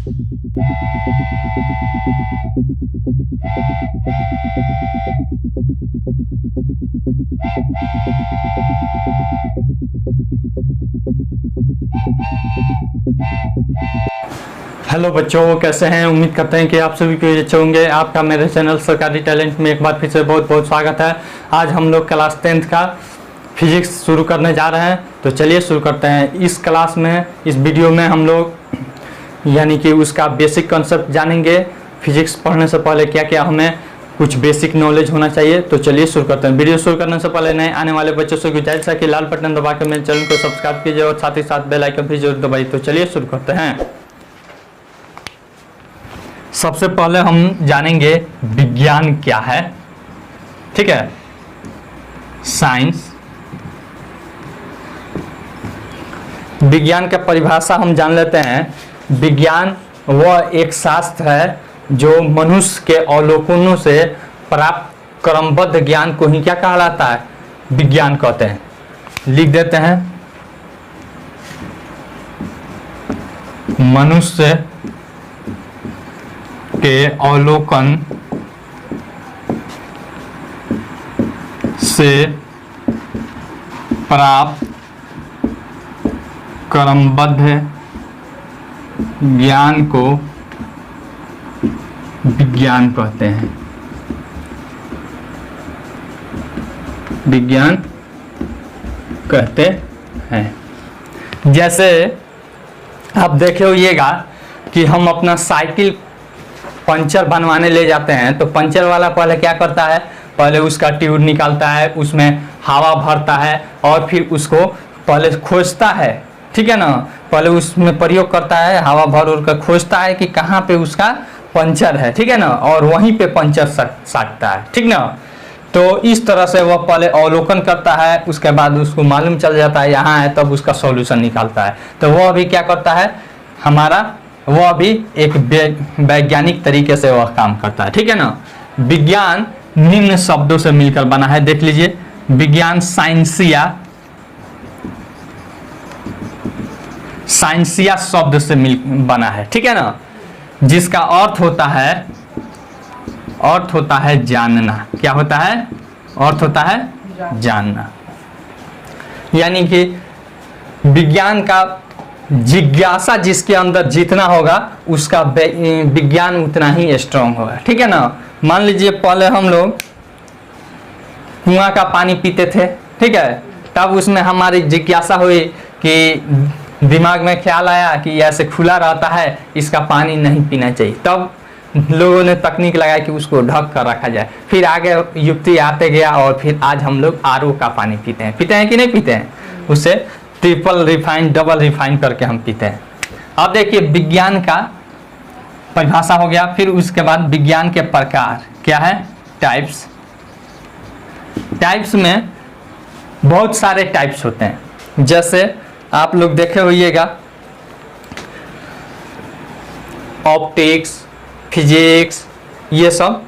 Hello बच्चों, कैसे हैं? उम्मीद करते हैं कि आप सभी को अच्छे होंगे। आपका मेरे चैनल सरकारी टैलेंट में एक बार फिर से बहुत बहुत स्वागत है। आज हम लोग क्लास 10th का फिजिक्स शुरू करने जा रहे हैं, तो चलिए शुरू करते हैं। इस क्लास में, इस वीडियो में हम लोग यानी कि उसका बेसिक कॉन्सेप्ट जानेंगे। फिजिक्स पढ़ने से पहले क्या क्या हमें कुछ बेसिक नॉलेज होना चाहिए, तो चलिए शुरू करते हैं। वीडियो शुरू करने से पहले नए आने वाले बच्चों से गुजारिश है कि लाल बटन दबा कर मेरे चैनल को सब्सक्राइब कीजिए और साथ ही साथ बेल आइकन भी जरूर दबाइए। तो चलिए शुरू करते हैं। सबसे पहले हम जानेंगे विज्ञान क्या है। ठीक है, साइंस। विज्ञान का परिभाषा हम जान लेते हैं। विज्ञान वह एक शास्त्र है जो मनुष्य के अवलोकनों से प्राप्त क्रमबद्ध ज्ञान को ही क्या कहलाता है? विज्ञान कहते हैं। लिख देते हैं, मनुष्य के अवलोकन से प्राप्त क्रमबद्ध ज्ञान को विज्ञान कहते हैं। विज्ञान कहते हैं। जैसे आप देखे होइएगा कि हम अपना साइकिल पंचर बनवाने ले जाते हैं, तो पंचर वाला पहले क्या करता है? पहले उसका ट्यूब निकालता है, उसमें हवा भरता है और फिर उसको पहले खोजता है। ठीक है ना, पहले उसमें प्रयोग करता है, हवा भर उड़ कर खोजता है कि कहाँ पे उसका पंचर है। ठीक है ना, और वहीं पे पंचर साटता है। ठीक ना, तो इस तरह से वह पहले अवलोकन करता है, उसके बाद उसको मालूम चल जाता है यहाँ है, तब उसका सॉल्यूशन निकालता है। तो वह भी क्या करता है हमारा, वह भी एक वैज्ञानिक तरीके से वह काम करता है। ठीक है ना। विज्ञान निम्न शब्दों से मिलकर बना है, देख लीजिए। विज्ञान साइंसिया शब्द से बना है। ठीक है ना, जिसका अर्थ होता है जानना। क्या होता है? अर्थ होता है जानना। यानी कि विज्ञान का जिज्ञासा जिसके अंदर जितना होगा उसका विज्ञान उतना ही स्ट्रांग होगा। ठीक है ना। मान लीजिए पहले हम लोग कुआं का पानी पीते थे, ठीक है, तब उसमें हमारी जिज्ञासा हुई कि दिमाग में ख्याल आया कि ऐसे खुला रहता है, इसका पानी नहीं पीना चाहिए। तब लोगों ने तकनीक लगाई कि उसको ढक कर रखा जाए। फिर आगे युक्ति आते गया और फिर आज हम लोग आरओ का पानी पीते हैं। पीते हैं कि नहीं पीते हैं? उसे ट्रिपल रिफाइन, डबल रिफाइन करके हम पीते हैं। अब देखिए, विज्ञान का परिभाषा हो गया। फिर उसके बाद विज्ञान के प्रकार क्या है? टाइप्स। टाइप्स में बहुत सारे टाइप्स होते हैं। जैसे आप लोग देखे होइएगा, ऑप्टिक्स, फिजिक्स, ये सब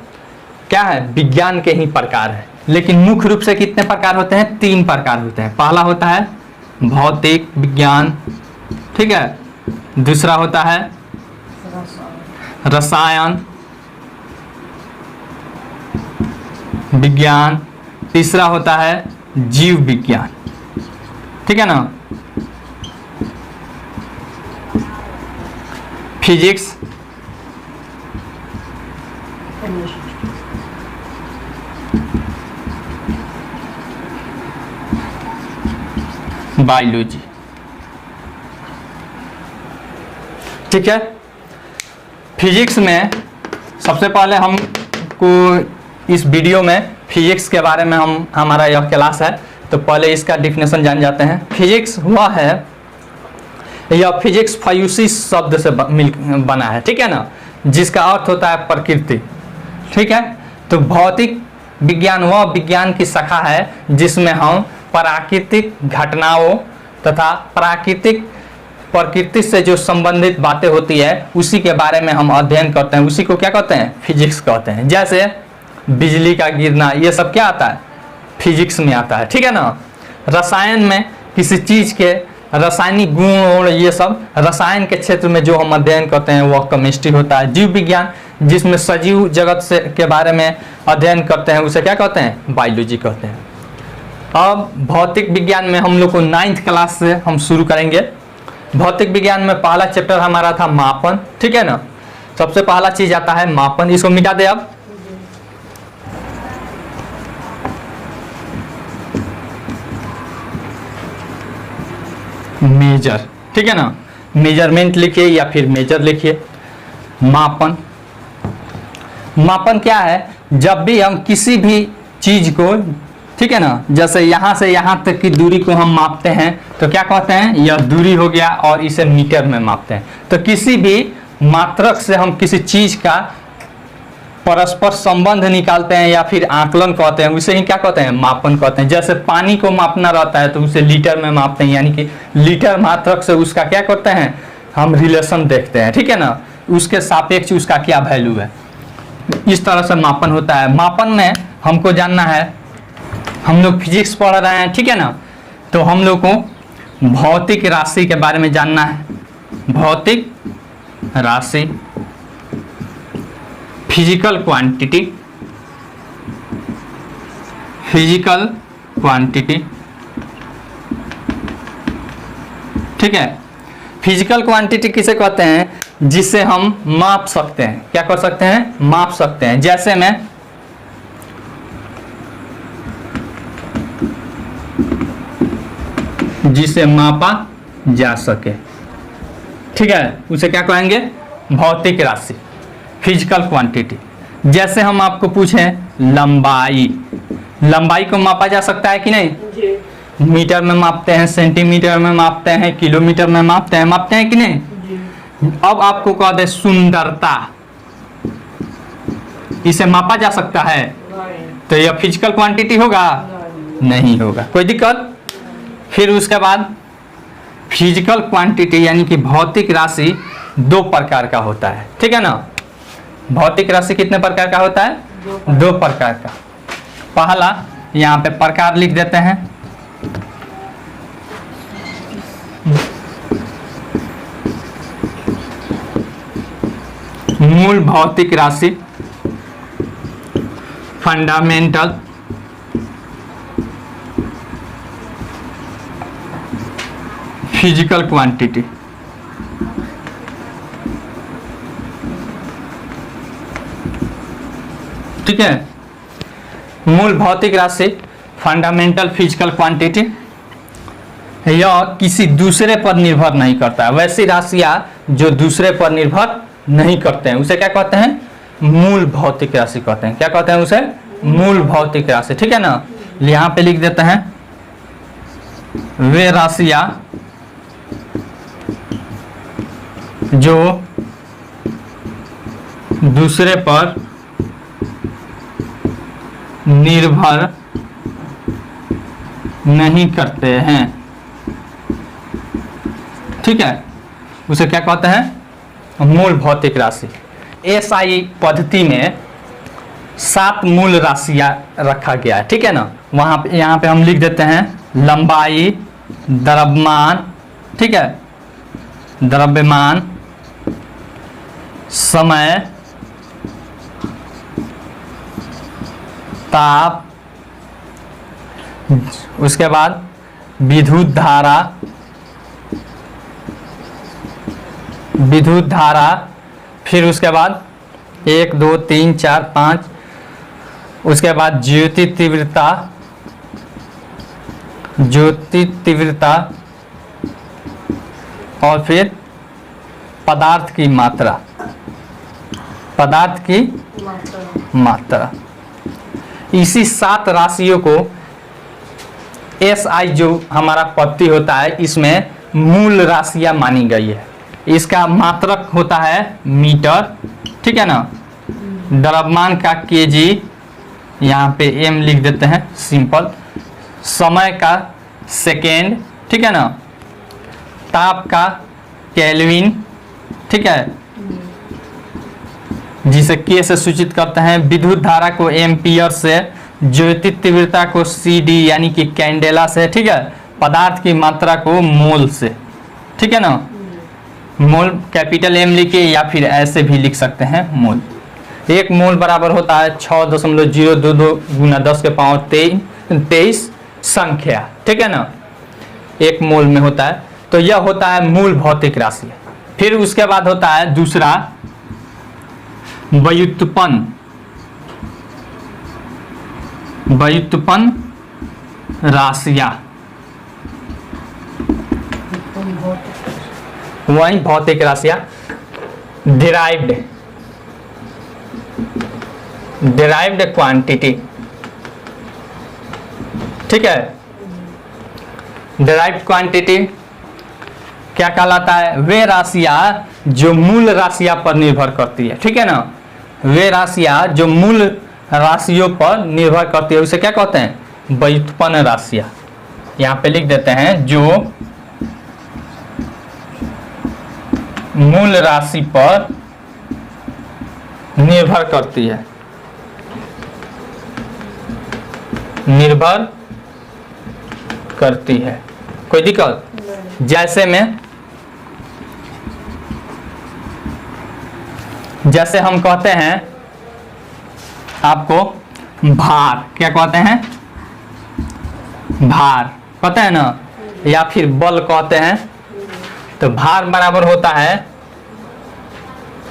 क्या है? विज्ञान के ही प्रकार है। लेकिन मुख्य रूप से कितने प्रकार होते हैं? 3 प्रकार होते हैं। पहला होता है भौतिक विज्ञान, ठीक है। दूसरा होता है रसायन विज्ञान। तीसरा होता है जीव विज्ञान। ठीक है ना। Physics, biology. ठीक है। फिजिक्स में सबसे पहले हमको इस वीडियो में फिजिक्स के बारे में हमारा यह क्लास है, तो पहले इसका डिफिनेशन जान जाते हैं। फिजिक्स हुआ है, यह फिजिक्स फ्यूसिस शब्द से बना है। ठीक है ना, जिसका अर्थ होता है प्रकृति। ठीक है। तो भौतिक विज्ञान वह विज्ञान की शाखा है जिसमें हम प्राकृतिक घटनाओं तथा प्रकृति से जो संबंधित बातें होती है उसी के बारे में हम अध्ययन करते हैं। उसी को क्या कहते हैं? फिजिक्स कहते हैं। जैसे बिजली का गिरना, ये सब क्या आता है? फिजिक्स में आता है। ठीक है ना। रसायन में किसी चीज के रासायनिक गुण और ये सब रसायन के क्षेत्र में जो हम अध्ययन करते हैं वह केमिस्ट्री होता है। जीव विज्ञान जिसमें सजीव जगत से के बारे में अध्ययन करते हैं उसे क्या कहते हैं? बायोलॉजी कहते हैं। अब भौतिक विज्ञान में हम लोग को 9th क्लास से हम शुरू करेंगे। भौतिक विज्ञान में पहला चैप्टर हमारा था मापन, ठीक है ना। सबसे पहला चीज आता है मापन, इसको मिटा दे अब। मेजर, ठीक है ना, मेजरमेंट लिखिए या फिर मेजर लिखिए। मापन, मापन क्या है? जब भी हम किसी भी चीज को, ठीक है ना, जैसे यहां से यहां तक की दूरी को हम मापते हैं तो क्या कहते हैं? यह दूरी हो गया और इसे मीटर में मापते हैं। तो किसी भी मात्रक से हम किसी चीज का परस्पर संबंध निकालते हैं या फिर आकलन कहते हैं, उसे ही क्या कहते हैं? मापन कहते हैं। जैसे पानी को मापना रहता है तो उसे लीटर में मापते हैं, यानी कि लीटर मात्रक से उसका क्या करते हैं? हम रिलेशन देखते हैं, ठीक है ना, उसके सापेक्ष उसका क्या वैल्यू है। इस तरह से मापन होता है। मापन में हमको जानना है, हम लोग फिजिक्स पढ़ रहे हैं, ठीक है ना, तो हम लोग को भौतिक राशि के बारे में जानना है। भौतिक राशि, फिजिकल क्वांटिटी, फिजिकल क्वांटिटी, ठीक है। फिजिकल क्वांटिटी किसे कहते हैं? जिसे हम माप सकते हैं। क्या कर सकते हैं? माप सकते हैं। जैसे मैं जिसे मापा जा सके, ठीक है, उसे क्या कहेंगे? भौतिक राशि, फिजिकल क्वांटिटी। जैसे हम आपको पूछें लंबाई, लंबाई को मापा जा सकता है कि नहीं? जी। मीटर में मापते हैं, सेंटीमीटर में मापते हैं, किलोमीटर में मापते हैं कि नहीं? जी। अब आपको कह दे सुंदरता, इसे मापा जा सकता है? नहीं। तो यह फिजिकल क्वांटिटी होगा? नहीं होगा। कोई दिक्कत? फिर उसके बाद फिजिकल क्वांटिटी यानी कि भौतिक राशि 2 प्रकार का होता है, ठीक है ना। भौतिक राशि कितने प्रकार का होता है? 2 प्रकार का। पहला यहाँ पे प्रकार लिख देते हैं, मूल भौतिक राशि, फंडामेंटल फिजिकल क्वांटिटी, ठीक है। मूल भौतिक राशि, फंडामेंटल फिजिकल क्वांटिटी, यह किसी दूसरे पर निर्भर नहीं करता है। वैसी राशियां जो दूसरे पर निर्भर नहीं करते हैं उसे क्या कहते हैं? मूल भौतिक राशि कहते हैं। क्या कहते हैं उसे? मूल भौतिक राशि, ठीक है ना। यहाँ पे लिख देते हैं वे राशियां जो दूसरे पर निर्भर नहीं करते हैं, ठीक है, उसे क्या कहते हैं? मूल भौतिक राशि। SI पद्धति में 7 मूल राशियां रखा गया है, ठीक है ना। वहां पे यहाँ पे हम लिख देते हैं लंबाई, द्रव्यमान, ठीक है, द्रव्यमान, समय, ताप, उसके बाद विद्युत धारा, फिर उसके बाद 1 2 3 4 5, उसके बाद ज्योति तीव्रता और फिर पदार्थ की मात्रा, इसी 7 राशियों को SI जो हमारा पद्धति होता है इसमें मूल राशियां मानी गई है। इसका मात्रक होता है मीटर, ठीक है ना। द्रव्यमान का kg, यहाँ पे m लिख देते हैं सिंपल। समय का सेकेंड, ठीक है ना। ताप का केल्विन, ठीक है, जिसे K से सूचित करते हैं। विद्युत धारा को एम्पियर से, ज्योति तीव्रता को CD यानी कि कैंडेला से, ठीक है। पदार्थ की मात्रा को मोल से, ठीक है ना, मोल कैपिटल M लिखिए या फिर ऐसे भी लिख सकते हैं मोल। एक मोल बराबर होता है 6.022 गुना 10 के पावर 23 संख्या, ठीक है ना, एक मोल में होता है। तो यह होता है मूल भौतिक राशि। फिर उसके बाद होता है दूसरा व्युत्पन्न राशियां, वही भौतिक राशियां डिराइव्ड क्वांटिटी, ठीक है। डिराइव्ड क्वांटिटी क्या कहलाता है? वे राशियां जो मूल राशियां पर निर्भर करती है, ठीक है ना, वे राशियां जो मूल राशियों पर निर्भर करती है उसे क्या कहते हैं? व्युत्पन्न राशियां। यहां पे लिख देते हैं जो मूल राशि पर निर्भर करती है, निर्भर करती है। कोई दिक्कत? जैसे हम कहते हैं आपको भार, क्या कहते हैं? भार कहते हैं ना, या फिर बल कहते हैं। तो भार बराबर होता है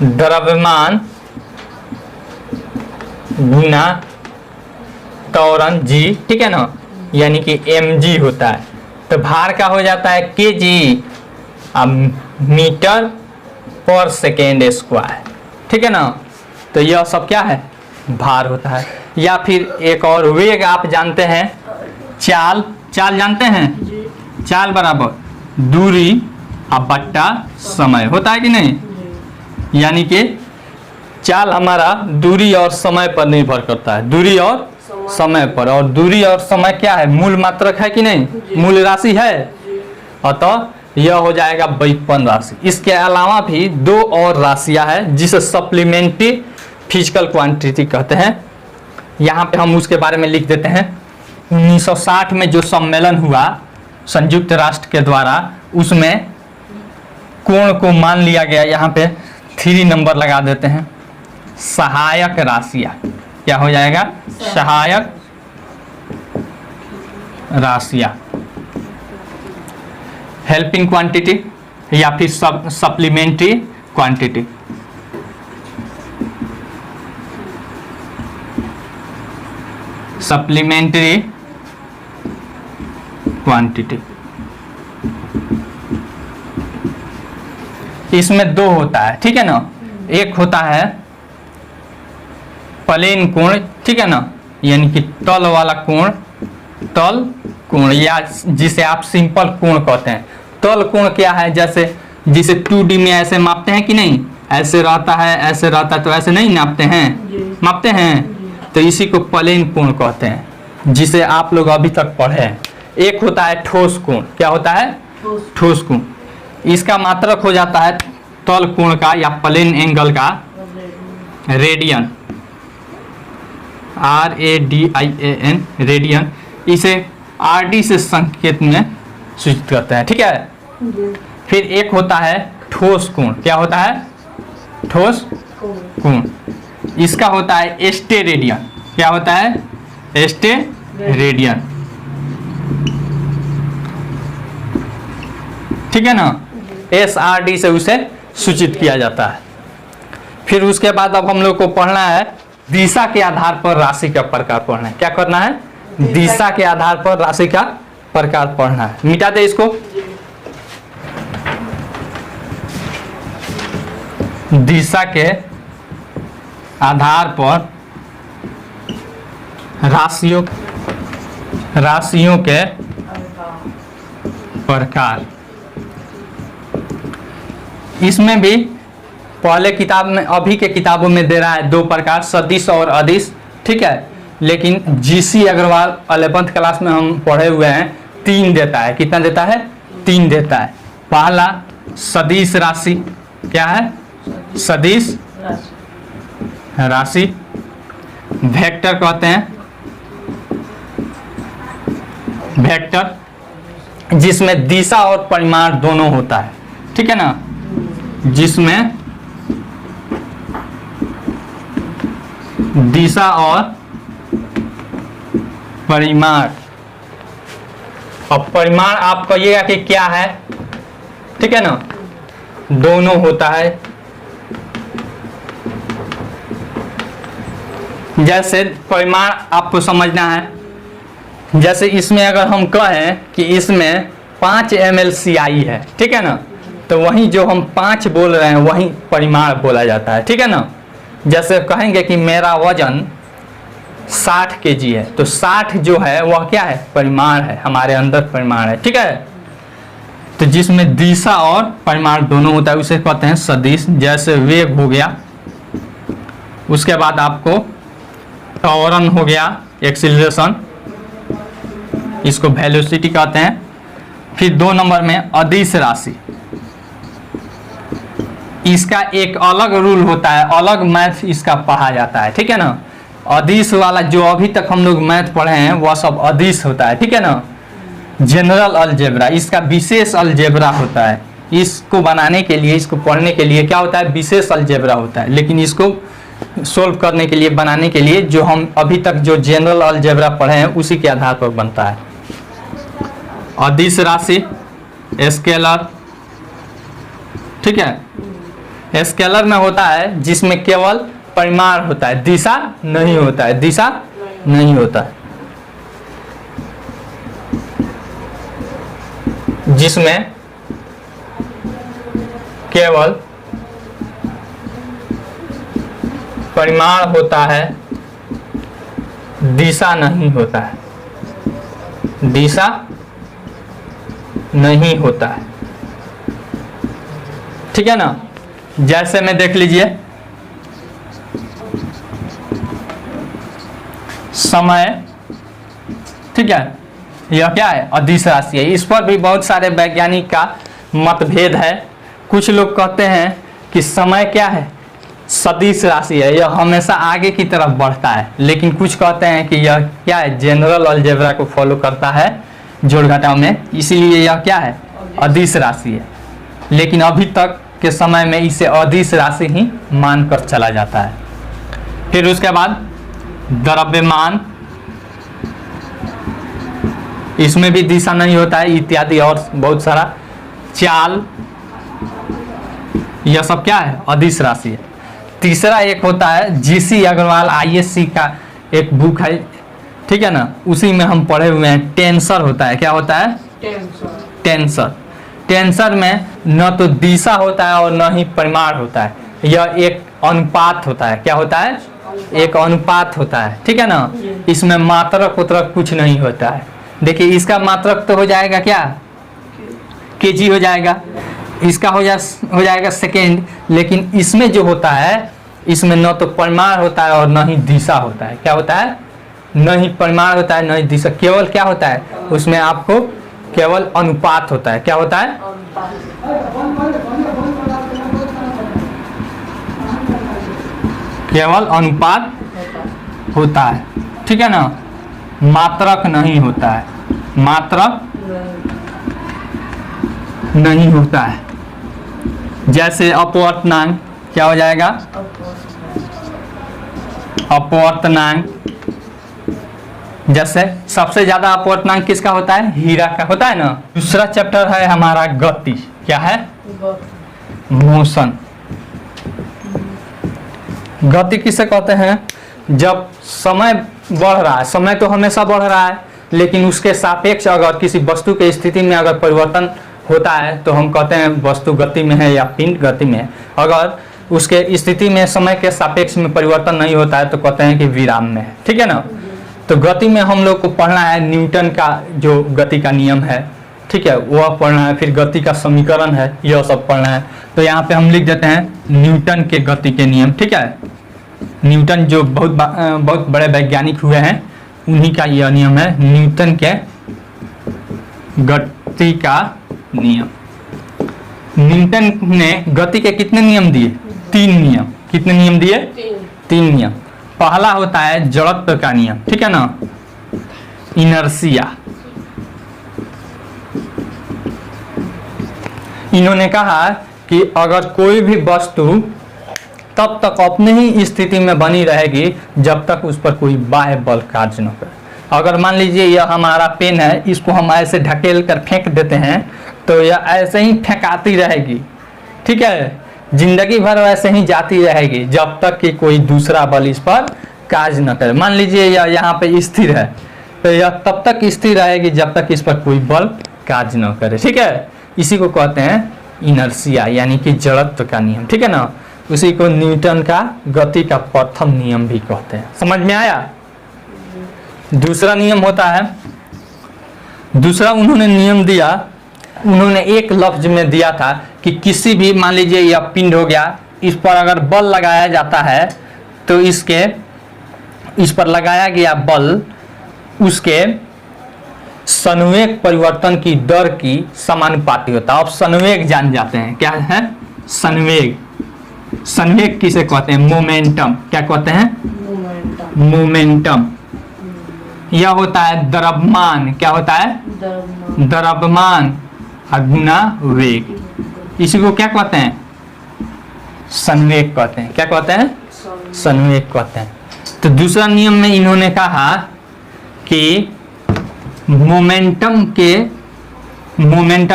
द्रव्यमान गुना त्वरण जी, ठीक है ना, यानी कि mg होता है। तो भार का हो जाता है kg मीटर पर सेकेंड स्क्वायर, ठीक है ना। तो यह सब क्या है? भार होता है। या फिर एक और वेग आप जानते हैं, चाल जानते हैं? चाल बराबर दूरी अब बट्टा समय होता है कि नहीं? यानी कि चाल हमारा दूरी और समय पर निर्भर करता है, दूरी और समय पर। और दूरी और समय क्या है? मूल मात्रक है कि नहीं? मूल राशि है। अतः यह हो जाएगा व्युत्पन्न राशि। इसके अलावा भी दो और राशियां हैं जिसे सप्लीमेंट्री फिजिकल क्वांटिटी कहते हैं। यहाँ पे हम उसके बारे में लिख देते हैं। 1960 में जो सम्मेलन हुआ संयुक्त राष्ट्र के द्वारा, उसमें कोण को मान लिया गया, यहाँ पे 3 नंबर लगा देते हैं, सहायक राशियां। क्या हो जाएगा? सहायक राशियां, हेल्पिंग क्वांटिटी या फिर सप्लीमेंट्री क्वांटिटी। सप्लीमेंट्री क्वांटिटी, इसमें दो होता है, ठीक है ना। एक होता है प्लेन कोण, ठीक है ना, यानी कि तल वाला कोण, तल कोण, या जिसे आप सिंपल कोण कहते हैं। तल कोण क्या है? जैसे जिसे 2D में ऐसे मापते हैं कि नहीं, ऐसे रहता है, ऐसे रहता है, तो ऐसे नहीं नापते हैं, मापते हैं। तो इसी को प्लेन कोण कहते हैं, जिसे आप लोग अभी तक पढ़े हैं। एक होता है ठोस कोण। क्या होता है? ठोस कोण। इसका मात्रक हो जाता है तल कोण का या प्लेन एंगल का रेडियन, RADIAN, रेडियन। इसे RD से संकेत में सूचित करते हैं, ठीक है। फिर एक होता है ठोस कोण। क्या होता है? ठोस कोण। इसका होता है एस्टे रेडियन। क्या होता है? एस्टे रेडियन, ठीक है ना। SRD से उसे सूचित किया जाता है। फिर उसके बाद अब हम लोग को पढ़ना है दिशा के आधार पर राशि का प्रकार पढ़ना है। क्या करना है? दिशा के आधार पर राशि का प्रकार पढ़ना है। मिटा दे इसको। दिशा के आधार पर राशियों के प्रकार। इसमें भी पहले किताब में, अभी के किताबों में दे रहा है 2 प्रकार, सदिश और अदिश, ठीक है। लेकिन GC अग्रवाल 11th क्लास में हम पढ़े हुए हैं 3 देता है। कितना देता है? 3 देता है। पहला सदिश राशि। क्या है? सदिश राशि, वेक्टर कहते हैं, वेक्टर। जिसमें दिशा और परिमाण दोनों होता है, ठीक है ना, जिसमें दिशा और परिमाण। अब परिमाण आप कहिएगा कि क्या है, ठीक है ना, दोनों होता है। जैसे परिमाण आपको समझना है, जैसे इसमें अगर हम कहें कि इसमें 5 ml स्याही है, ठीक है ना, तो वहीं जो हम 5 बोल रहे हैं वहीं परिमाण बोला जाता है, ठीक है ना। जैसे कहेंगे कि मेरा वजन 60 kg है, तो 60 जो है वह क्या है, परिमाण है, हमारे अंदर परिमाण है, ठीक है। तो जिसमें दिशा और परिमाण दोनों होता है उसे कहते हैं सदिश। जैसे वेग हो गया, उसके बाद आपको त्वरण हो गया, एक्सीलरेशन, इसको वेलोसिटी कहते हैं। फिर 2 नंबर में अदिश राशि, इसका एक अलग रूल होता है, अलग मैथ इसका पढ़ा जाता है, ठीक है ना। अदिश वाला जो अभी तक हम लोग मैथ पढ़े हैं वह सब अदिश होता है, ठीक है ना। जनरल अलजेब्रा, इसका विशेष अलजेब्रा होता है। इसको बनाने के लिए, इसको पढ़ने के लिए क्या होता है, विशेष अलजेब्रा होता है। लेकिन इसको सोल्व करने के लिए, बनाने के लिए जो हम अभी तक जो जनरल अलजेब्रा पढ़े हैं उसी के आधार पर बनता है। अदिश राशि, स्केलर, ठीक है। स्केलर में होता है जिसमें केवल परिमाण होता है, दिशा नहीं होता है, दिशा नहीं होता है। जिसमें केवल परिमाण होता है, दिशा नहीं होता है, दिशा नहीं होता है, ठीक है ना। जैसे में देख लीजिए, समय, ठीक है, यह क्या है, अदिश राशि है। इस पर भी बहुत सारे वैज्ञानिक का मतभेद है। कुछ लोग कहते हैं कि समय क्या है, सदिश राशि है, यह हमेशा आगे की तरफ बढ़ता है। लेकिन कुछ कहते हैं कि यह क्या है, जनरल अलजेब्रा को फॉलो करता है जोड़ घटाव में, इसीलिए यह क्या है, अदिश राशि है। लेकिन अभी तक के समय में इसे अदिश राशि ही मानकर चला जाता है। फिर उसके बाद द्रव्यमान, इसमें भी दिशा नहीं होता है, इत्यादि और बहुत सारा। चाल, यह सब क्या है, अदिश राशि है। तीसरा एक होता है जीसी अग्रवाल आईएससी का एक बुक है, ठीक है ना, उसी में हम पढ़े हुए हैं। टेंसर होता है, क्या होता है, टेंसर। टेंसर में न तो दिशा होता है और न ही परिमाण होता है, यह एक अनुपात होता है। क्या होता है, एक अनुपात होता है, ठीक है ना। इसमें मात्रक उत्रक कुछ नहीं होता है। देखिए इसका मात्रक तो हो जाएगा क्या, केजी हो जाएगा, इसका हो जाएगा सेकेंड। लेकिन इसमें जो होता है, इसमें न तो परिमाण होता है और न ही दिशा होता है। क्या होता है, न ही परिमाण होता है न ही दिशा, केवल क्या होता है, उसमें आपको केवल अनुपात होता है। क्या होता है, केवल अनुपात होता है, ठीक है ना, मात्रक नहीं होता है, मात्रक नहीं होता है। जैसे अपवर्तनांक, क्या हो जाएगा, अपवर्तनांक। जैसे सबसे ज्यादा अपवर्तनांक किसका होता है, हीरा का होता है ना। दूसरा चैप्टर है हमारा गति, क्या है, मोशन। गति किसे कहते हैं, जब समय बढ़ रहा है, समय तो हमेशा बढ़ रहा है, लेकिन उसके सापेक्ष अगर किसी वस्तु के स्थिति में अगर परिवर्तन होता है तो हम कहते हैं वस्तु गति में है या पिंड गति में है। अगर उसके स्थिति में समय के सापेक्ष में परिवर्तन नहीं होता है तो कहते हैं कि विराम में है, ठीक है ना। तो गति में हम लोग को पढ़ना है न्यूटन का जो गति का नियम है, ठीक है, वह पढ़ना है। फिर गति का समीकरण है, यह सब पढ़ना है। तो यहाँ पे हम लिख देते हैं न्यूटन के गति के नियम, ठीक है। न्यूटन जो बहुत बड़े वैज्ञानिक हुए हैं, उन्हीं का यह नियम है, न्यूटन के गति का नियम। न्यूटन ने गति के कितने नियम दिए, 3 नियम। कितने नियम दिए, 3 नियम। पहला होता है जड़त्व का नियम, ठीक है ना, इनर्शिया। इन्होंने कहा कि अगर कोई भी वस्तु तब तक अपने ही स्थिति में बनी रहेगी जब तक उस पर कोई बाह्य बल कार्य न करे। अगर मान लीजिए यह हमारा पेन है, इसको हम ऐसे ढकेल कर फेंक देते हैं तो यह ऐसे ही फेंकाती रहेगी, ठीक है, जिंदगी भर वैसे ही जाती रहेगी जब तक कि कोई दूसरा बल इस पर कार्य न करे। मान लीजिए यह यहाँ पे स्थिर है तो यह तब तक स्थिर रहेगी जब तक इस पर कोई बल कार्य न करे, ठीक है। इसी को कहते हैं इनर्शिया यानी कि जड़त्व का नियम, ठीक है ना। उसी को न्यूटन का गति का प्रथम नियम भी कहते हैं। समझ में आया। दूसरा नियम होता है, दूसरा उन्होंने नियम दिया, उन्होंने एक लफ्ज में दिया था कि किसी भी, मान लीजिए यह पिंड हो गया, इस पर अगर बल लगाया जाता है तो इस पर लगाया गया बल उसके संवेग परिवर्तन की दर की समानुपाती होता है। अब संवेग जान जाते हैं, क्या है संवेग। संवेग किसे कहते हैं? मोमेंटम। क्या कहते हैं? मोमेंटम। यह होता है द्रव्यमान। क्या होता है? द्रव्यमान गुना वेग। इसी को क्या कहते हैं? संवेग कहते हैं। क्या कहते हैं? संवेग कहते हैं। तो दूसरा नियम में इन्होंने कहा कि मोमेंटम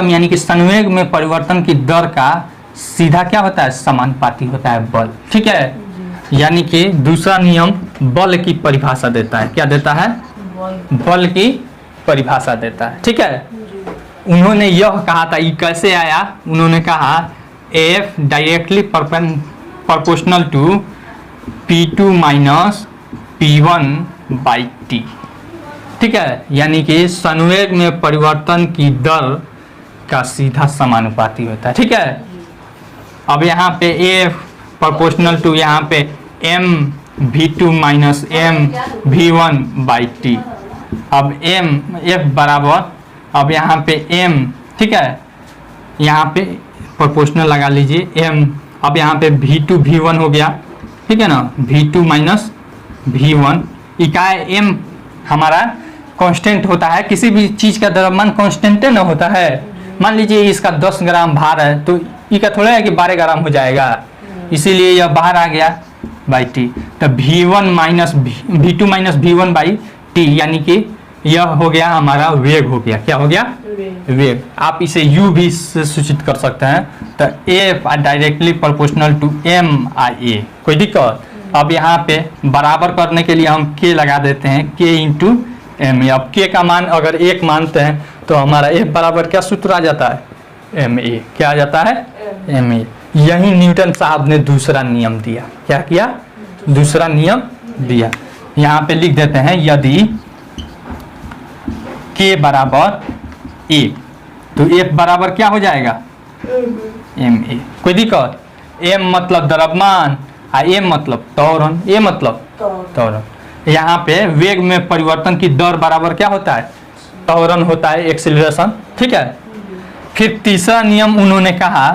यानी कि संवेग में परिवर्तन की दर का सीधा क्या होता है? समानुपाती होता है बल, ठीक है। यानी कि दूसरा नियम बल की परिभाषा देता है। क्या देता है? बल की परिभाषा देता है, ठीक है। उन्होंने यह कहा था, ये कैसे आया? उन्होंने कहा F directly proportional to P2 minus P1 by T, ठीक है। यानी कि संवेग में परिवर्तन की दर का सीधा समानुपाती होता है, ठीक है। अब यहाँ पे F प्रोपोर्शनल टू यहाँ पे M V2 minus M V1 by T। अब F बराबर, अब यहाँ पे M, ठीक है, यहाँ पे प्रोपोर्शनल लगा लीजिए M। अब यहाँ पे V2 V1 हो गया, ठीक है ना, V2 माइनस V1। इकाई M हमारा कांस्टेंट होता है, किसी भी चीज का द्रव्यमान कांस्टेंट न होता है। मान लीजिए इसका 10 ग्राम भार है तो इसका थोड़ा है कि 12 ग्राम हो जाएगा, इसीलिए यह बाहर आ गया बाई टी। तो V2 minus V1 by T, यानी कि यह हो गया हमारा वेग हो गया। क्या हो गया? वेग। आप इसे U भी से सूचित कर सकते हैं। तो F directly proportional to MIA। कोई दिक्कत? अब यहाँ पे बराबर करने के लिए हम K लगा देते हैं, K इंटू MA। अब K का मान अगर 1 मानते हैं तो हमारा F बराबर क्या सूत्र आ जाता है? MA। क्या आ जाता है? MA। यही न्यूटन साहब ने दूसरा नियम दिया। क्या किया? दूसरा नियम दिया। यहाँ पे लिख देते हैं, यदि K बराबर 1 तो F बराबर क्या हो जाएगा? MA। कोई दिक्कत? M मतलब द्रव्यमान और A मतलब त्वरण। A मतलब त्वरण। यहाँ पे वेग में परिवर्तन की दर बराबर क्या होता है? त्वरण होता है, एक्सीलरेशन, ठीक है। फिर तीसरा नियम उन्होंने कहा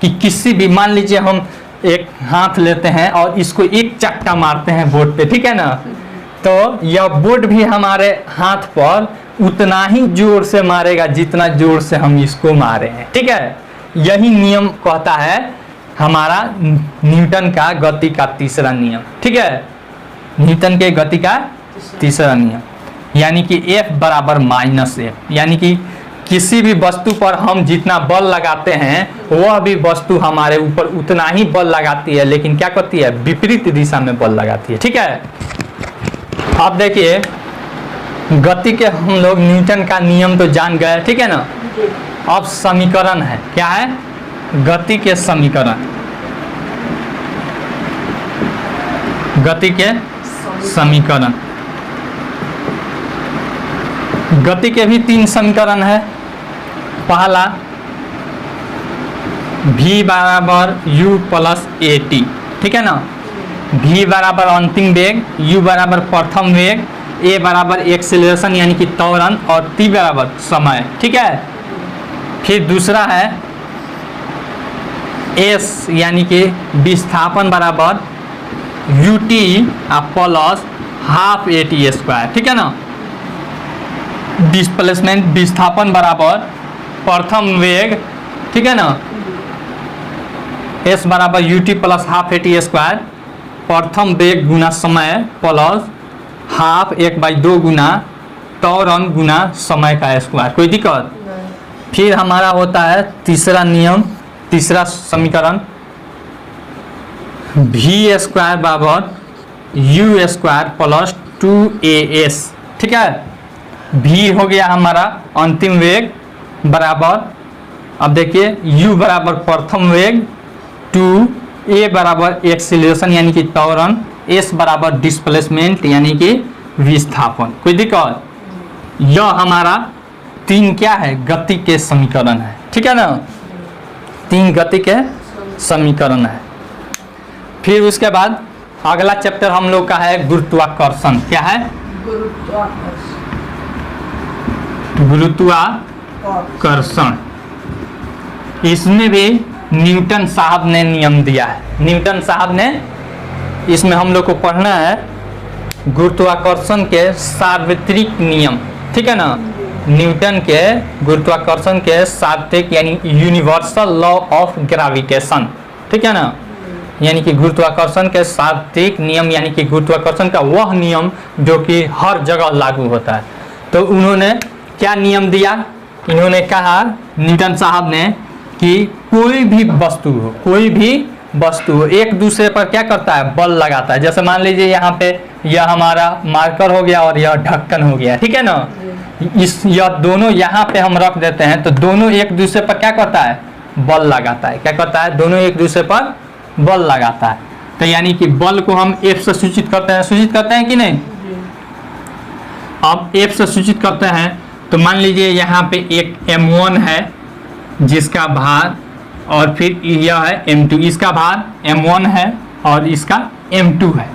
कि किसी भी, मान लीजिए हम एक हाथ लेते हैं और इसको एक चक्का मारते हैं बोर्ड पे, ठीक है ना, तो यह बोर्ड भी हमारे हाथ पर उतना ही जोर से मारेगा जितना जोर से हम इसको मारे हैं, ठीक है। यही नियम कहता है हमारा न्यूटन का गति का तीसरा नियम, ठीक है। न्यूटन के गति का तीसरा नियम यानी कि F बराबर माइनस F, यानी कि किसी भी वस्तु पर हम जितना बल लगाते हैं वह भी वस्तु हमारे ऊपर उतना ही बल लगाती है, लेकिन क्या करती है? विपरीत दिशा में बल लगाती है, ठीक है। अब देखिए गति के हम लोग न्यूटन का नियम तो जान गए, ठीक है ना। अब समीकरण है, क्या है? गति के समीकरण। गति के समीकरण, गति के भी 3 समीकरण है। पहला v बराबर u प्लस at, ठीक है ना। v बराबर अंतिम वेग, u बराबर प्रथम वेग, a बराबर एक्सेलरेशन यानी कि त्वरण और t बराबर समय, ठीक है। फिर दूसरा है s यानी कि विस्थापन बराबर ut plus half at square, ठीक है ना। डिस्प्लेसमेंट विस्थापन बराबर प्रथम वेग, ठीक है ना। S बराबर ut plus half A T square, प्रथम वेग गुना समय प्लस हाफ 1/2 गुना त्वरण गुना समय का स्क्वायर। कोई दिक्कत? फिर हमारा होता है तीसरा नियम, तीसरा समीकरण v स्क्वायर बराबर u स्क्वायर प्लस 2as। ठीक है, v हो गया हमारा अंतिम वेग बराबर, अब देखिए u बराबर प्रथम वेग, 2a बराबर एक्सीलरेशन यानी कि त्वरण, s बराबर डिस्प्लेसमेंट यानी कि विस्थापन। कोई दिक्कत? यह हमारा 3 क्या है? गति के समीकरण है। ठीक है ना, 3 गति के समीकरण है। फिर उसके बाद अगला चैप्टर हम लोग का है गुरुत्वाकर्षण। क्या है? गुरुत्वाकर्षण। इसमें भी न्यूटन साहब ने नियम दिया है। न्यूटन साहब ने, इसमें हम लोग को पढ़ना है गुरुत्वाकर्षण के सार्वत्रिक नियम। ठीक है ना, न्यूटन के गुरुत्वाकर्षण के सार्वत्रिक यानी यूनिवर्सल लॉ ऑफ ग्रेविटेशन। ठीक है ना, यानी कि गुरुत्वाकर्षण के सार्वत्रिक नियम यानी कि गुरुत्वाकर्षण का वह नियम जो कि हर जगह लागू होता है। तो उन्होंने क्या नियम दिया? इन्होंने कहा न्यूटन साहब ने कि कोई भी वस्तु हो, कोई भी वस्तु हो, एक दूसरे पर क्या करता है? बल लगाता है। जैसे मान लीजिए यहाँ पे यह हमारा मार्कर हो गया और यह ढक्कन हो गया। ठीक है ना, यह दोनों यहाँ पे हम रख देते हैं तो दोनों एक दूसरे पर क्या करता है? बल लगाता है। क्या करता है? दोनों एक दूसरे पर बल लगाता है। तो यानी कि बल को हम F से सूचित करते हैं। सूचित करते हैं कि नहीं? अब F से सूचित करते हैं तो मान लीजिए यहाँ पे एक M1 है जिसका भार, और फिर यह है M2, इसका भार M1 है और इसका M2 है।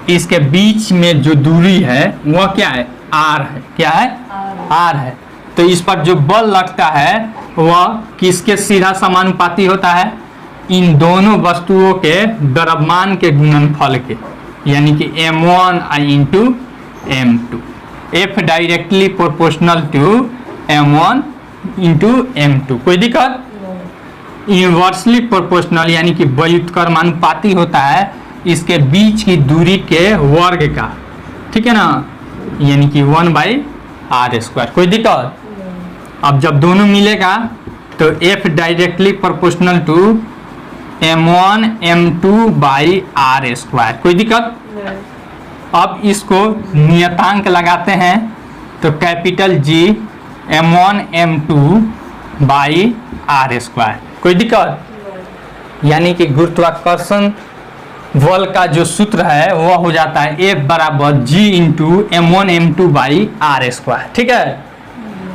इसके बीच में जो दूरी है वह क्या है? R है। क्या है? R है। तो इस पर जो बल लगता है वह किसके सीधा समानुपाती होता है? इन दोनों वस्तुओं के द्रव्यमान के गुणनफल के, यानी कि M1 into M2। F directly proportional to M1 into M2। कोई दिक्कत? इनवर्सली प्रोपोर्शनल यानी कि व्युत्क्रमानुपाती होता है इसके बीच की दूरी के वर्ग का। ठीक है ना, यानी कि 1/r²। कोई दिक्कत? अब जब दोनों मिलेगा तो F directly proportional to M1 M2/r²। कोई दिक्कत? अब इसको नियतांक लगाते हैं तो कैपिटल G M1 M2/r²। कोई दिक्कत? यानी कि गुरुत्वाकर्षण बल का जो सूत्र है वह हो जाता है F बराबर G इंटू M1 M2/r²। ठीक है,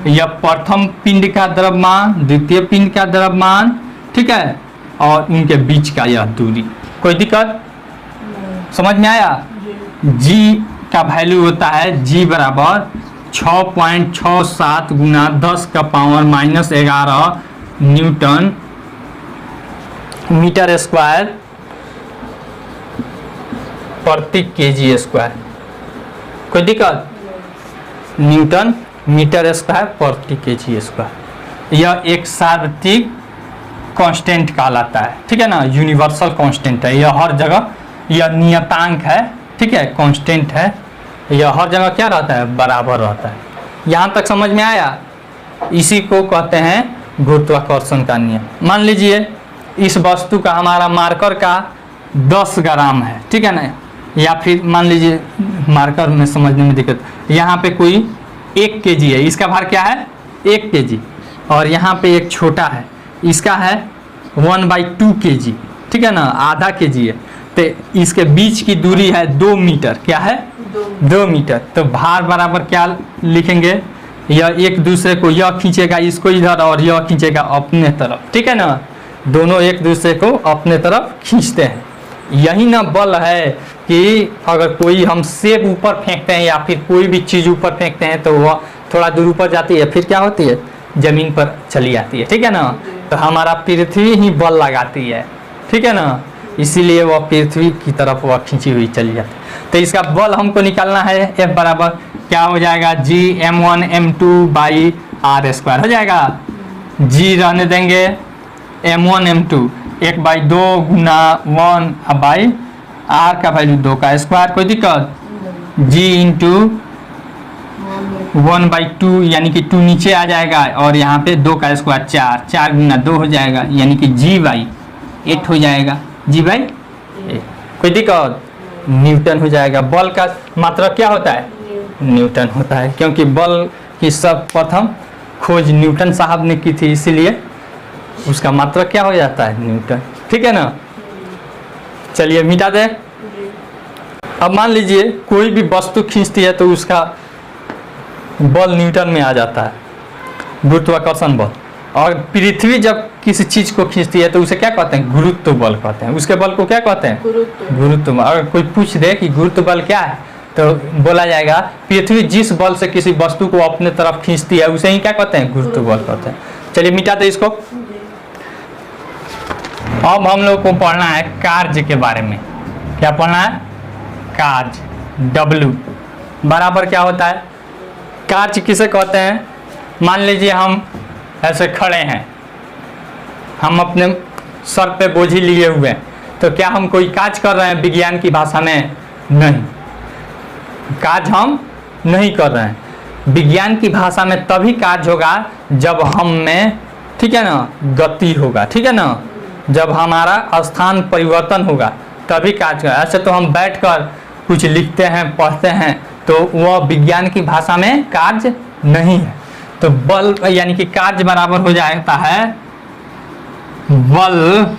यह प्रथम पिंड का द्रव्यमान, द्वितीय पिंड का द्रव्यमान, ठीक है, और उनके बीच का यह दूरी। कोई दिक्कत? समझ में आया? G का वैल्यू होता है G बराबर 6.67 गुना 10⁻⁻11 न्यूटन मीटर स्क्वायर प्रति केजी स्क्वायर। कोई दिक्कत? न्यूटन मीटर स्क्वायर प्रति केजी स्क्वायर। यह एक सार्वत्रिक कांस्टेंट कहलाता है। ठीक है ना, यूनिवर्सल कांस्टेंट है। यह हर जगह, यह नियतांक है। ठीक है, कांस्टेंट है। यह हर जगह क्या रहता है? बराबर रहता है। यहाँ तक समझ में आया? इसी को कहते हैं गुरुत्वाकर्षण का नियम। मान लीजिए इस वस्तु का, हमारा मार्कर का 10 ग्राम है। ठीक है ना, या फिर मान लीजिए मार्कर में समझने में दिक्कत, यहाँ पे कोई 1 kg है, इसका भार क्या है? 1 kg। और यहाँ पे एक छोटा है, इसका है 1/2 kg। ठीक है ना, आधा kg है। तो इसके बीच की दूरी है 2 मीटर। क्या है? 2 मीटर। तो भार बराबर क्या लिखेंगे? यह एक दूसरे को, यह खींचेगा इसको इधर और यह खींचेगा अपने तरफ। ठीक है ना, दोनों एक दूसरे को अपने तरफ खींचते हैं। यही ना बल है कि अगर कोई हम सेब ऊपर फेंकते हैं या फिर कोई भी चीज़ ऊपर फेंकते हैं तो वह थोड़ा दूर ऊपर जाती है, फिर क्या होती है? जमीन पर चली आती है। ठीक है ना, तो हमारा पृथ्वी ही बल लगाती है। ठीक है ना, इसीलिए वह पृथ्वी की तरफ वह खींची हुई चली जाती है। तो इसका बल हमको निकालना है। F बराबर क्या हो जाएगा? G M1 M2/r² हो जाएगा। G रहने देंगे m1 m2 1/2 गुना 1/r का वैल्यू 2 का स्क्वायर, कोई दिक्कत, g इंटू 1/2 यानी कि 2 नीचे आ जाएगा और यहाँ पे 2 का स्क्वायर 4, 4 गुना 2 हो जाएगा यानी कि g/8 हो जाएगा, g/8 कोई दिक्कत, न्यूटन हो जाएगा। बल का मात्रा क्या होता है, न्यूटन होता है, क्योंकि बल की सर्वप्रथम खोज न्यूटन साहब ने की थी, इसीलिए उसका मात्रा क्या हो जाता है, न्यूटन। ठीक है ना, चलिए मिटा दे। अब मान लीजिए कोई भी वस्तु खींचती है तो उसका बल न्यूटन में आ जाता है, गुरुत्वाकर्षण बल। और पृथ्वी जब किसी चीज को खींचती है तो उसे क्या कहते हैं, गुरुत्व बल कहते हैं। उसके बल को क्या कहते हैं, गुरुत्व बल। अगर कोई पूछ दे कि गुरुत्व बल क्या है तो बोला जाएगा पृथ्वी जिस बल से किसी वस्तु को अपने तरफ खींचती है उसे ही क्या कहते हैं, गुरुत्व बल कहते हैं। चलिए मिटाते इसको। अब हम लोग को पढ़ना है कार्य के बारे में। क्या पढ़ना है, कार्य। W बराबर क्या होता है, कार्य किसे कहते हैं। मान लीजिए हम ऐसे खड़े हैं, हम अपने सर पे बोझी लिए हुए हैं, तो क्या हम कोई काज कर रहे हैं विज्ञान की भाषा में, नहीं, काज हम नहीं कर रहे हैं। विज्ञान की भाषा में तभी काज होगा जब हम में, ठीक है ना, गति होगा, ठीक है ना, जब हमारा स्थान परिवर्तन होगा तभी काज होगा। ऐसे तो हम बैठकर कुछ लिखते हैं, पढ़ते हैं, तो वह विज्ञान की भाषा में कार्य नहीं है। तो बल यानी कि कार्य बराबर हो जाता है बल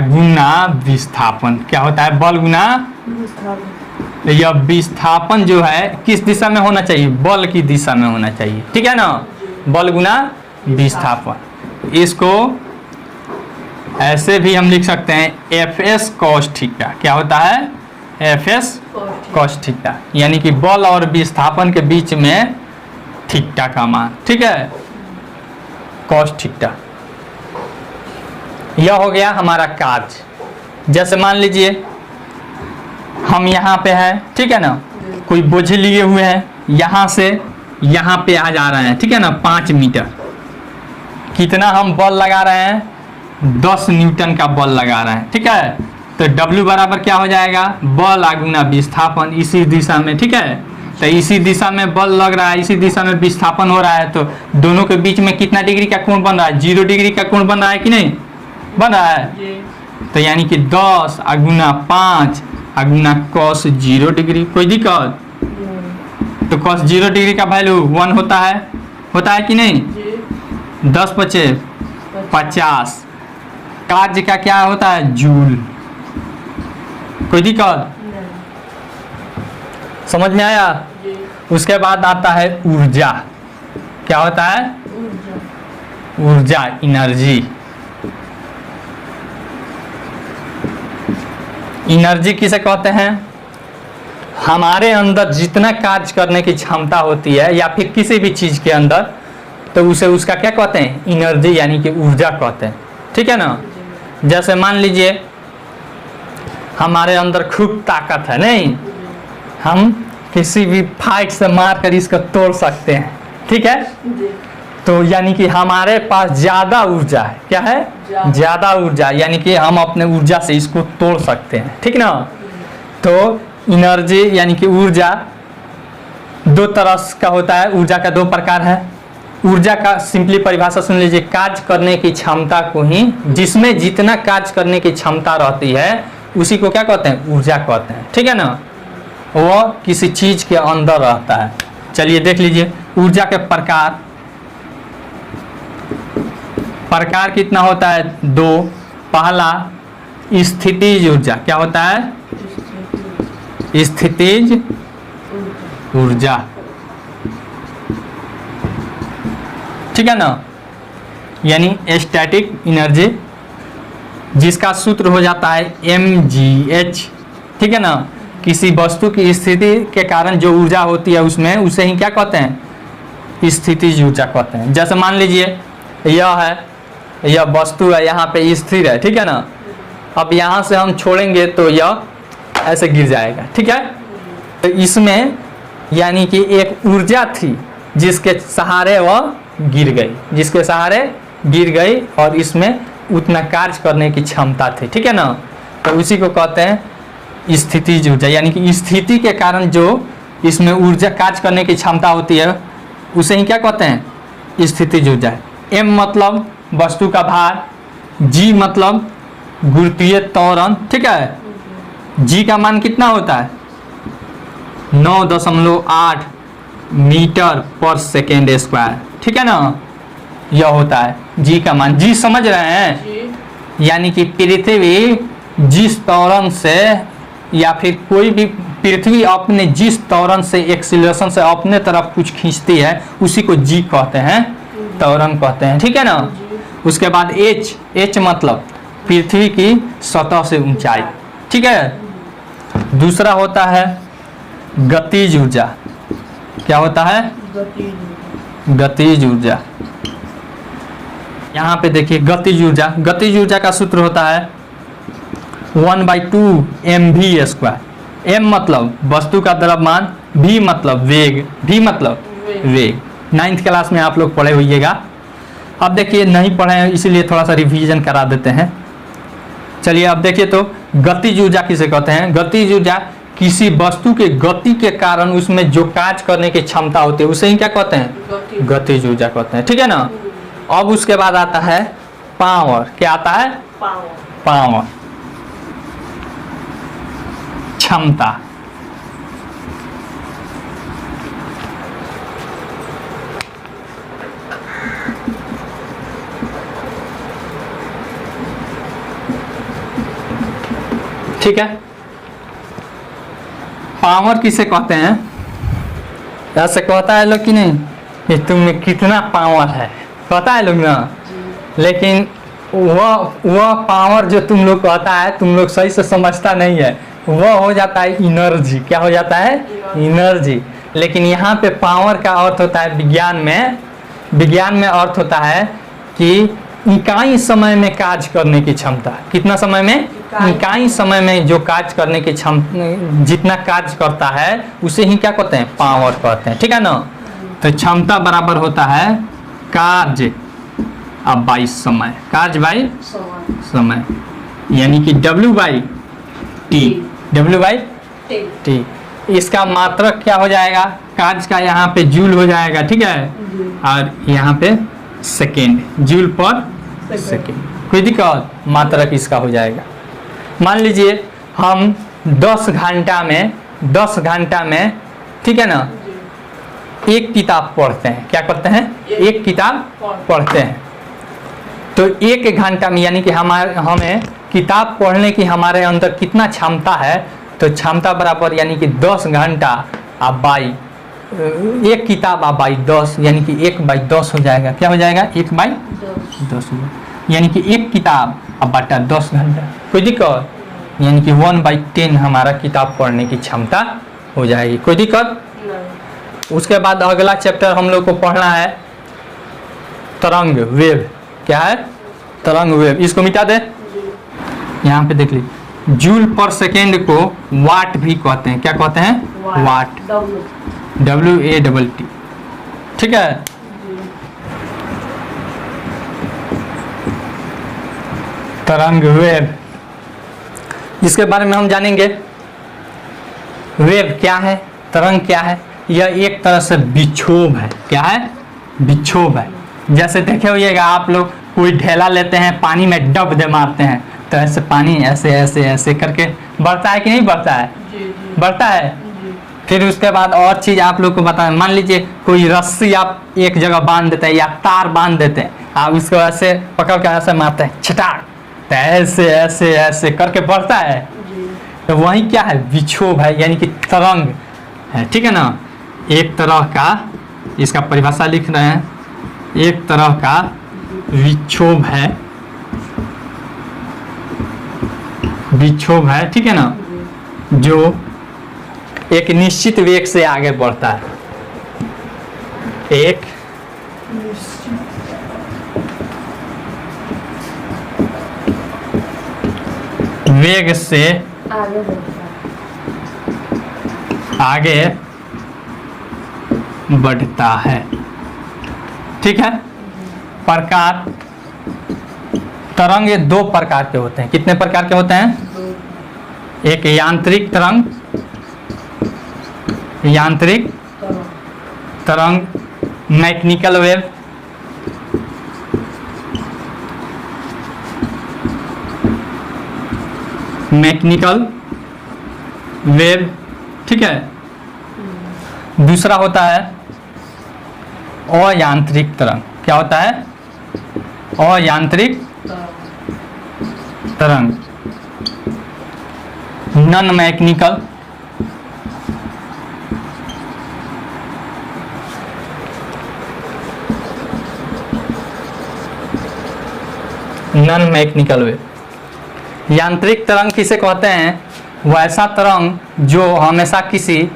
गुना विस्थापन। क्या होता है, बल गुना विस्थापन। यह विस्थापन जो है किस दिशा में होना चाहिए, बल की दिशा में होना चाहिए, ठीक है ना, बल गुना विस्थापन। इसको ऐसे भी हम लिख सकते हैं Fs cos थीटा। क्या होता है, Fs cos थीटा, यानी कि बल और विस्थापन के बीच में थीटा का मान, ठीक है, cos थीटा। यह हो गया हमारा कार्य। जैसे मान लीजिए हम यहाँ पे हैं, ठीक है ना, कोई बोझ लिए हुए हैं, यहाँ से यहाँ पे आ जा रहे हैं, ठीक है ना, 5 मीटर। कितना हम बल लगा रहे हैं, 10 न्यूटन का बल लगा रहे हैं, ठीक है। तो W बराबर क्या हो जाएगा, बल गुना विस्थापन, इसी दिशा में, ठीक है। तो इसी दिशा में बल लग रहा है, इसी दिशा में विस्थापन हो रहा है, तो दोनों के बीच में कितना डिग्री का कोण बन रहा है, 0 डिग्री का कोण बन रहा है कि नहीं, बन रहा है। तो यानी कि 10 गुना 5 गुना cos 0 डिग्री, कोई दिक्कत। तो cos 0 डिग्री का वैल्यू 1 होता है कि नहीं, 10 पचे 50। कार्य का क्या होता है, जूल, कोई दिक्कत, समझ में आया। उसके बाद आता है ऊर्जा। क्या होता है, ऊर्जा, एनर्जी। एनर्जी किसे कहते हैं, हमारे अंदर जितना कार्य करने की क्षमता होती है या फिर किसी भी चीज के अंदर, तो उसे उसका क्या कहते हैं, एनर्जी यानी कि ऊर्जा कहते हैं, ठीक है ना। जैसे मान लीजिए हमारे अंदर खूब ताकत है, नहीं, हम किसी भी फाइट से मारकर इसको तोड़ सकते हैं, ठीक है। तो यानी कि हमारे पास ज्यादा ऊर्जा है, क्या है, ज्यादा ऊर्जा, यानी कि हम अपने ऊर्जा से इसको तोड़ सकते हैं, ठीक ना। तो एनर्जी यानी कि ऊर्जा 2 तरह का होता है। ऊर्जा का 2 प्रकार है। ऊर्जा का सिंपली परिभाषा सुन लीजिए, कार्य करने की क्षमता को ही, जिसमें जितना कार्य करने की क्षमता रहती है उसी को क्या कहते हैं, ऊर्जा कहते हैं, ठीक है ना। वो किसी चीज के अंदर रहता है। चलिए देख लीजिए ऊर्जा के प्रकार कितना होता है, 2। पहला स्थितिज ऊर्जा। क्या होता है, स्थितिज ऊर्जा, ठीक है ना, यानी स्टैटिक एनर्जी, जिसका सूत्र हो जाता है mgh, ठीक है ना। किसी वस्तु की स्थिति के कारण जो ऊर्जा होती है उसमें, उसे ही क्या कहते हैं, स्थितिज ऊर्जा कहते हैं। जैसे मान लीजिए यह वस्तु है, यहाँ पे स्थिर है, ठीक है ना। अब यहाँ से हम छोड़ेंगे तो यह ऐसे गिर जाएगा, ठीक है। तो इसमें यानी कि एक ऊर्जा थी जिसके सहारे वह गिर गई, और इसमें उतना कार्य करने की क्षमता थी, ठीक है ना। तो उसी को कहते हैं स्थितिज ऊर्जा, यानी कि स्थिति के कारण जो इसमें ऊर्जा कार्य करने की क्षमता होती है उसे ही क्या कहते हैं, स्थितिज ऊर्जा। एम मतलब वस्तु का भार, जी मतलब गुरुत्वीय त्वरण, ठीक है। जी का मान कितना होता है, 9.8 मीटर पर सेकेंड स्क्वायर, ठीक है ना। यह होता है जी का मान। जी समझ रहे हैं, यानी कि पृथ्वी जिस त्वरण से या फिर कोई भी पृथ्वी अपने जिस त्वरण से एक्सीलरेशन से अपने तरफ कुछ खींचती है उसी को जी कहते हैं, त्वरण कहते हैं, ठीक है ना। उसके बाद एच, एच मतलब पृथ्वी की सतह से ऊंचाई, ठीक है। दूसरा होता है गतिज ऊर्जा। क्या होता है, गतिज ऊर्जा। यहाँ पे देखिए गतिज ऊर्जा, गतिज ऊर्जा का सूत्र होता है 1/2 mv²। m मतलब वस्तु का द्रव्यमान, v मतलब वेग, v मतलब वेग। 9th क्लास में आप लोग पढ़े होइएगा। अब देखिए नहीं पढ़े हैं इसीलिए थोड़ा सा रिवीजन करा देते हैं। चलिए अब देखिए तो गतिज ऊर्जा किसे कहते हैं। गतिज ऊर्जा किसी वस्तु के गति के कारण उसमें जो कार्य करने की क्षमता होती है उसे ही क्या कहते हैं, गतिज ऊर्जा कहते हैं, ठीक है ना। अब उसके बाद आता है पावर। क्या आता है, पावर, क्षमता। ठीक है, पावर किसे कहते हैं, ऐसे कहता है लोग कि नहीं कि तुम में कितना पावर है, कहता है लोग ना। लेकिन वह पावर जो तुम लोग कहता है तुम लोग सही से समझता नहीं है, वह हो जाता है एनर्जी। क्या हो जाता है, एनर्जी। लेकिन यहाँ पे पावर का अर्थ होता है विज्ञान में अर्थ होता है कि इकाई समय में कार्य करने की क्षमता। कितना समय में, इकाई समय में जो कार्य करने की क्षमता, जितना कार्य करता है उसे ही क्या कहते हैं, पावर कहते हैं, ठीक है ना। तो क्षमता बराबर होता है कार्य अब बाई समय, कार्य बाई समय, यानी कि W/T, W/T। इसका मात्रक क्या हो जाएगा, कार्य का यहाँ पे जूल हो जाएगा, ठीक है, और यहाँ पे सेकेंड, जूल पर सेकेंड। कोई दिक्कत, मात्रक इसका हो जाएगा। मान लीजिए हम 10 घंटा में, ठीक है ना, एक किताब पढ़ते हैं। क्या करते हैं, एक किताब पढ़ते हैं। तो 1 घंटा में यानी कि हमें किताब पढ़ने की हमारे अंदर कितना क्षमता है, तो क्षमता बराबर यानी कि 10 घंटा अब बाई एक किताब अब बाई 10, यानी कि 1/10 हो जाएगा। क्या हो जाएगा, 1/10 यानी कि एक किताब अब बटा 10 घंटा। कोई दिक्कत, यानी कि 1/10 हमारा किताब पढ़ने की क्षमता हो जाएगी। कोई दिक्कत। उसके बाद अगला चैप्टर हम लोग को पढ़ना है तरंग, वेव। क्या है, तरंग, वेव। इसको मिटा दे, यहाँ पे देख लीजिए। जूल पर सेकेंड को वाट भी कहते हैं। क्या कहते हैं, वाट, WATT, ठीक है। तरंग, वेव, इसके बारे में हम जानेंगे। वेव क्या है, तरंग क्या है। यह एक तरह से विक्षोभ है। क्या है, विक्षोभ है। जैसे देखे होइएगा आप लोग, कोई ढेला लेते हैं, पानी में डब दे मारते हैं तो ऐसे पानी ऐसे ऐसे ऐसे करके बढ़ता है कि नहीं बढ़ता है, बढ़ता है। फिर उसके बाद और चीज़ आप लोग को बताएं, मान लीजिए कोई रस्सी आप एक जगह बांध देते हैं या तार बांध देते हैं, आप इसको ऐसे पकड़ कर ऐसे मारते हैं, छटाक, तो ऐसे ऐसे ऐसे करके बढ़ता है। तो वही क्या है, विक्षोभ है, यानी कि तरंग है, ठीक है ना। एक तरह का, इसका परिभाषा लिख रहे हैं, एक तरह का विक्षोभ है, विक्षोभ है, ठीक है ना, जो एक निश्चित वेग से आगे बढ़ता है। एक वेग से आगे बढ़ता है, ठीक है। प्रकार तरंग ये दो प्रकार के होते हैं। कितने प्रकार के होते हैं? एक यांत्रिक तरंग, यांत्रिक तरंग, मैकेनिकल वेव, मैकेनिकल वेव, ठीक है। दूसरा होता है अयांत्रिक तरंग। क्या होता है? अयांत्रिक तरंग, non mechanical, non mechanical wave. यांत्रिक तरंग किसे कहते हैं? वैसा तरंग जो हमेशा किसी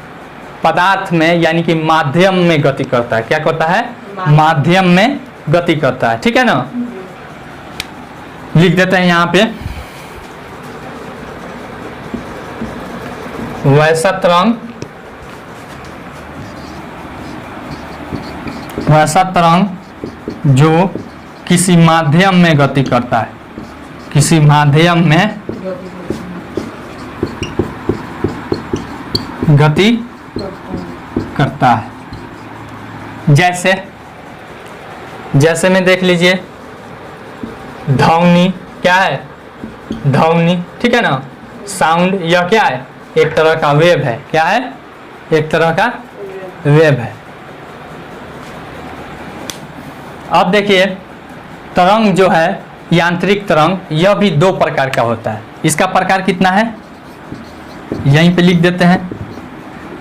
पदार्थ में यानी कि माध्यम में गति करता है। क्या करता है? माध्यम में गति करता है, ठीक है ना। लिख देते हैं यहाँ पे, वैसा तरंग, वैसा तरंग जो किसी माध्यम में गति करता है, किसी माध्यम में गति करता है। जैसे जैसे में देख लीजिए ध्वनि, क्या है? ध्वनि, ठीक है ना। साउंड, यह क्या है? एक तरह का वेव है। क्या है? एक तरह का वेव है। अब देखिए तरंग जो है, यांत्रिक तरंग, यह भी दो प्रकार का होता है। इसका प्रकार कितना है? यहीं पे लिख देते हैं।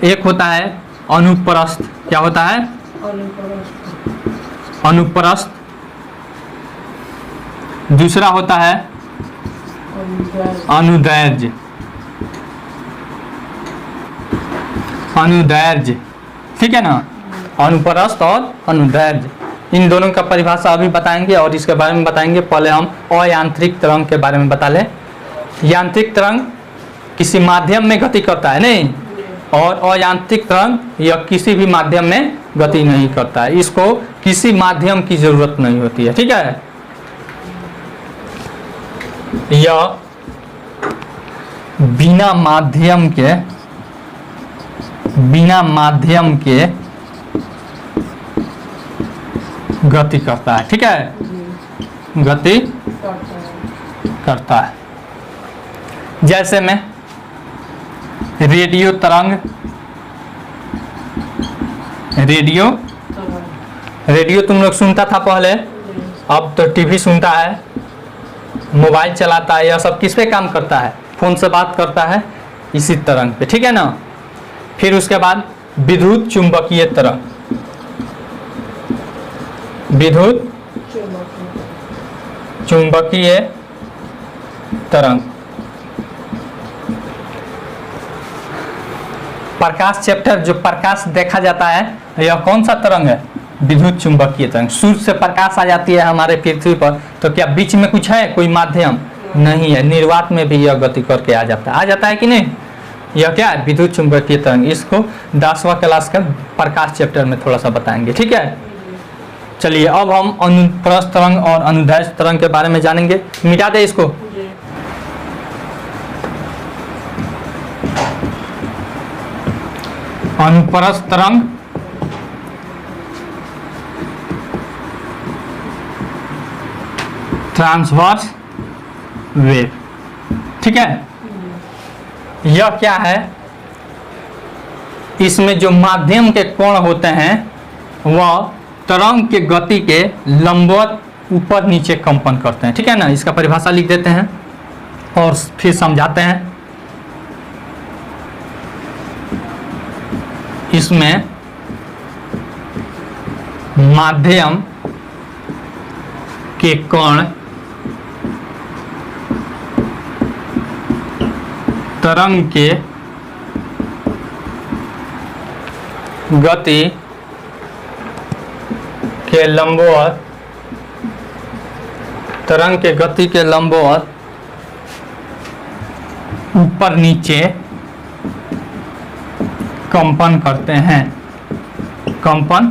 एक होता है अनुप्रस्थ। क्या होता है? अनुप्रस्थ। दूसरा होता है अनुदैर्ध्य, अनुदैर्ध्य, ठीक है ना। अनुप्रस्थ और अनुदैर्ध्य, इन दोनों का परिभाषा अभी बताएंगे और इसके बारे में बताएंगे। पहले हम अयांत्रिक तरंग के बारे में बता लें। यांत्रिक तरंग किसी माध्यम में गति करता है, नहीं, और अयांत्रिक तरंग यह किसी भी माध्यम में गति नहीं करता है। इसको किसी माध्यम की जरूरत नहीं होती है, ठीक है। यह बिना माध्यम के गति करता है, ठीक है, गति करता है। जैसे में रेडियो तरंग, रेडियो तुम लोग सुनता था पहले, अब तो टीवी सुनता है, मोबाइल चलाता है। यह सब किस पे काम करता है? फोन से बात करता है, इसी तरंग पे, ठीक है ना। फिर उसके बाद विद्युत चुंबकीय तरंग, विद्युत चुंबकीय तरंग। प्रकाश चैप्टर, जो प्रकाश देखा जाता है, यह कौन सा तरंग है? विद्युत चुंबकीय तरंग। सूर्य से प्रकाश आ जाती है हमारे पृथ्वी पर, तो क्या बीच में कुछ है, कोई माध्यम? नहीं है। निर्वात में भी यह गति करके आ जाता है कि नहीं? यह क्या है? विद्युत चुंबकीय तरंग। इसको 10वां क्लास का प्रकाश चैप्टर में थोड़ा सा बताएंगे, ठीक है। चलिए अब हम अनुप्रस्थ तरंग और अनुदैर्ध्य तरंग के बारे में जानेंगे। मिटा दे इसको। अनुप्रस्थ तरंग, ट्रांसवर्स वेव, ठीक है। यह क्या है? इसमें जो माध्यम के कोण होते हैं वह तरंग के गति के लंबवत ऊपर नीचे कंपन करते हैं, ठीक है ना। इसका परिभाषा लिख देते हैं और फिर समझाते हैं। इसमें माध्यम के कोण तरंग के गति के लंबवत, तरंग के गति के लंबवत ऊपर नीचे कंपन करते हैं, कंपन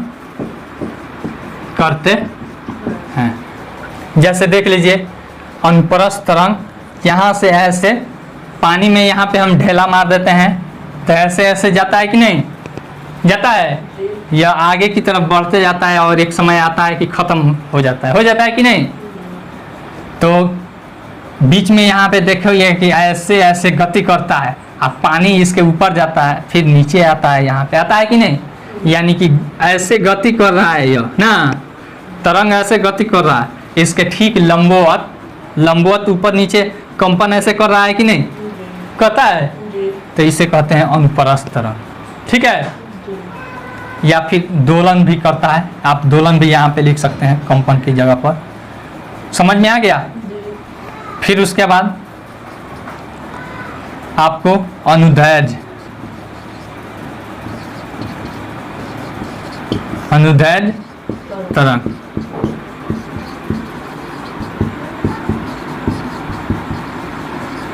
करते हैं। जैसे देख लीजिए अनुप्रस्थ तरंग, यहाँ से ऐसे पानी में यहाँ पे हम ढेला मार देते हैं तो ऐसे ऐसे जाता है कि नहीं जाता है, यह आगे की तरफ बढ़ते जाता है और एक समय आता है कि खत्म हो जाता है कि नहीं। तो बीच में यहाँ पे देखो ये कि ऐसे ऐसे गति करता है, अब पानी इसके ऊपर जाता है फिर नीचे आता है, यहाँ पे आता है कि नहीं, यानी कि ऐसे गति कर रहा है यह ना, तरंग ऐसे गति कर रहा है, इसके ठीक लंबवत ऊपर नीचे कंपन ऐसे कर रहा है कि नहीं करता है, तो इसे कहते हैं अनुप्रस्थ तरंग, ठीक है। या फिर दोलन भी करता है, आप दोलन भी यहाँ पे लिख सकते हैं कंपन की जगह पर, समझ में आ गया। फिर उसके बाद आपको अनुदैर्ध्य तरंग,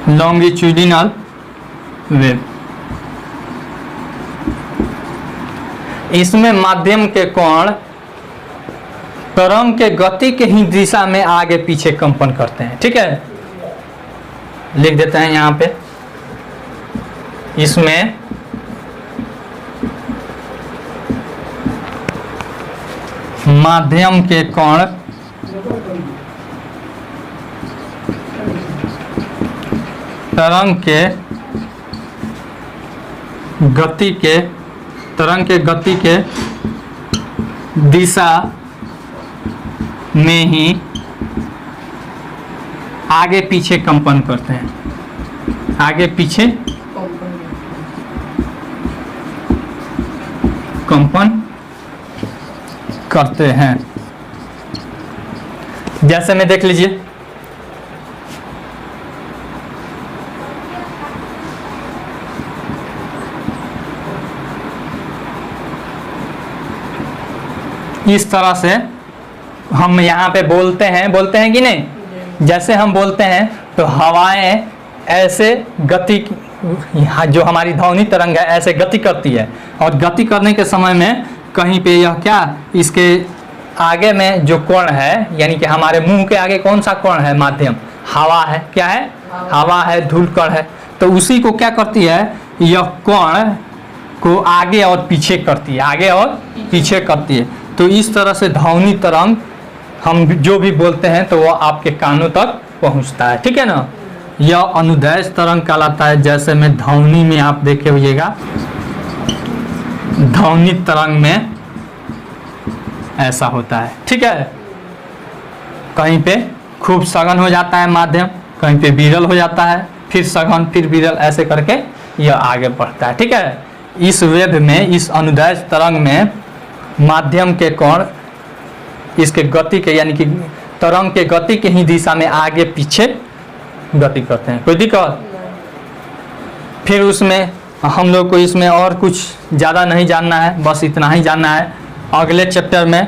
लॉन्गिट्यूडिनल वेव, इसमें माध्यम के कोण तरंग के गति के ही दिशा में आगे पीछे कंपन करते हैं, ठीक है। लिख देते हैं यहाँ पे, इसमें माध्यम के कोण तरंग के गति के दिशा में ही आगे पीछे कंपन करते हैं, आगे पीछे कंपन करते हैं। जैसे में देख लीजिए, इस तरह से हम यहाँ पे बोलते हैं कि नहीं, जैसे हम बोलते हैं तो हवाएं ऐसे गति, जो हमारी ध्वनि तरंग है ऐसे गति करती है, और गति करने के समय में कहीं पे यह क्या, इसके आगे में जो कोण है, यानी कि हमारे मुंह के आगे कौन सा कोण है, माध्यम, हवा है, क्या है, हवा है, धूलकण है, तो उसी को क्या करती है, यह कोण को आगे और पीछे करती है, आगे और पीछे करती है। तो इस तरह से ध्वनि तरंग हम जो भी बोलते हैं तो वह आपके कानों तक पहुंचता है, ठीक है ना। यह अनुदैर्ध्य तरंग कहलाता है। जैसे में ध्वनि में आप देखे होइएगा, ध्वनि तरंग में ऐसा होता है, ठीक है। कहीं पे खूब सघन हो जाता है माध्यम, कहीं पे विरल हो जाता है, फिर सघन फिर विरल, ऐसे करके यह आगे बढ़ता है, ठीक है। इस वेव में, इस अनुदैर्ध्य तरंग में माध्यम के कोण इसके गति के, यानी कि तरंग के गति के ही दिशा में आगे पीछे गति करते हैं, कोई दिक्कत। फिर उसमें हम लोग को इसमें और कुछ ज़्यादा नहीं जानना है, बस इतना ही जानना है। अगले चैप्टर में,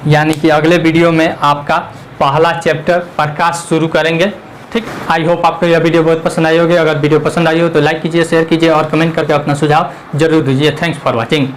यानी कि अगले वीडियो में आपका पहला चैप्टर प्रकाश शुरू करेंगे, ठीक। आई होप आपको यह वीडियो बहुत पसंद आई होगी। अगर वीडियो पसंद आई हो तो लाइक कीजिए, शेयर कीजिए और कमेंट करके अपना सुझाव जरूर दीजिए। Thanks for watching.